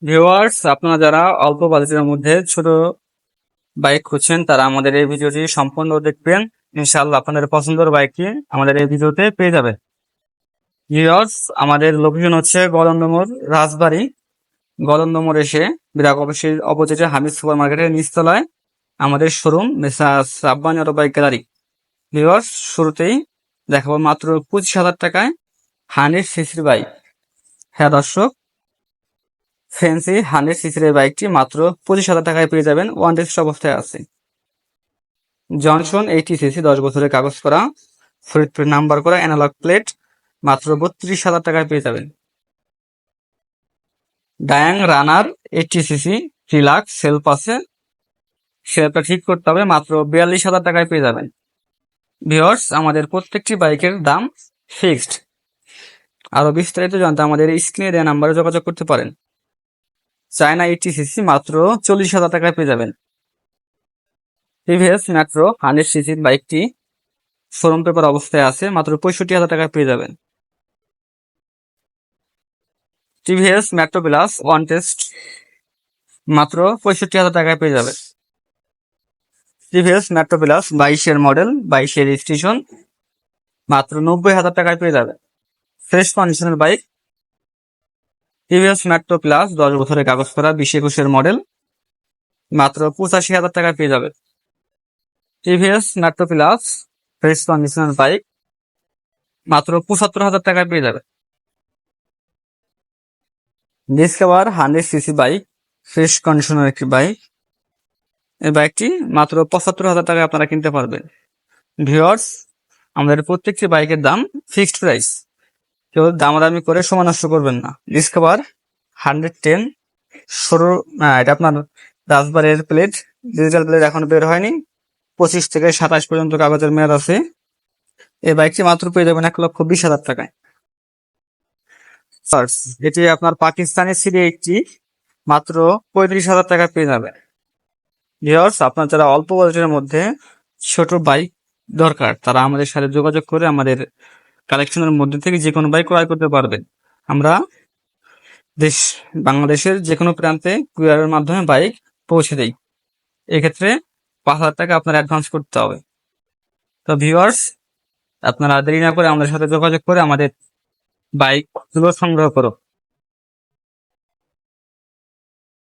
Viewers, আপনারা যারা অল্প বাজেটের মধ্যে ছোট বাইক খুঁজছেন তারা আমাদের এই ভিডিওটি সম্পূর্ণ দেখবেন। ইনশাআল্লাহ আপনাদের পছন্দের বাইকটি আমাদের এই ভিডিওতে পেয়ে যাবে। ভিউয়ার্স, আমাদের লোকেশন হচ্ছে গলন্দমোড় রাজবাড়ী। গলন্দমোড় এসে বিরাগ অফিসের অপোজিটে হামিদ সুপার মার্কেটের নিচতলায় আমাদের showroom messrs Rabbani auto bike gallery. Viewers, শুরুতেই দেখাবো মাত্র 25,000 টাকায় 100 সিসির বাইক। হ্যাঁ দর্শক, ফ্যান্সি 100 সিসির এই বাইকটি মাত্র 25,000 টাকায় পেয়ে যাবেন। ওয়ান টেস্ট অবস্থায় আছে। জনসন 80 সিসি, 10 বছরের কাগজ করা, ফরিদপুর নাম্বার করা, অ্যানালগ প্লেট, মাত্র 32,000 টাকায় পেয়ে যাবেন। ডায়াং রানার 80 সিসি, রিলাক্স সেলফ আছে, সেলফটা ঠিক করতে হবে, মাত্র 42,000 টাকায় পেয়ে যাবেন। ভিউয়ার্স, আমাদের প্রত্যেকটি বাইকের দাম ফিক্সড। আরো বিস্তারিত জানতে আমাদের স্ক্রিনে দেওয়া নাম্বারে যোগাযোগ করতে পারেন। চায়না 80 সিসি মাত্র 40,000 টাকায় পেয়ে যাবেন। টিভিএস মেট্রো 100 সিসির বাইকটি শোরুম পেপার অবস্থায় আছে, মাত্র 65,000 টাকায় পেয়ে যাবেন। TVS Metro Plus one test মাত্র 65,000 টাকায় পেয়ে যাবেন। টিভিএস মেট্রো প্লাস 22-এর মডেল, 22-এর রেজিস্ট্রেশন, মাত্র 90,000 টাকায় পেয়ে যাবেন। ফ্রেশ কন্ডিশনের বাইক টিভিএস মেট্রো প্লাস, 10 বছরের কাগজ করা, 20-21-এর মডেল, মাত্র 85,000 টাকায় পেয়ে যাবেন। টিভিএস মেট্রো প্লাস ফ্রেশ কন্ডিশনের বাইক মাত্র 75,000 টাকায় পেয়ে যাবেন। ডিসকভার 100 সিসি বাইক, ফ্রেশ কন্ডিশনের একটি বাইক। এই বাইকটি মাত্র 75,000 টাকায় আপনারা কিনতে পারবেন। ভিউয়ার্স, আমাদের প্রত্যেকটি বাইকের দাম ফিক্সড প্রাইস, কেউ দামাদামি করে সময় নষ্ট করবেন না। ডিসকভার 110 সরু, এটা আপনার রাজবাড়ির প্লেট, ডিজিটাল প্লেট এখন বের হয়নি, 25 থেকে 27 পর্যন্ত কাগজের মেয়াদ আছে। এই বাইকটি মাত্র পেয়ে যাবেন 1,20,000 টাকায়। এটি আপনার পাকিস্তানি সিডি 80, মাত্র 35,000 টাকা পেয়ে যাবেন। ভিউয়ার্স, আপনার যারা অল্প বাজেটের মধ্যে ছোট বাইক দরকার তারা আমাদের সাথে যোগাযোগ করে আমাদের কালেকশনের মধ্যে থেকে যে কোনো বাইক ক্রয় করতে পারবেন। আমরা বাংলাদেশের যে কোনো প্রান্তে কুরিয়ারের মাধ্যমে বাইক পৌঁছে দেই। এক্ষেত্রে 5,000 টাকা আপনার অ্যাডভান্স করতে হবে। তো ভিউয়ার্স, আপনারা দেরি না করে আমাদের সাথে যোগাযোগ করে আমাদের বাইকগুলো সংগ্রহ করো।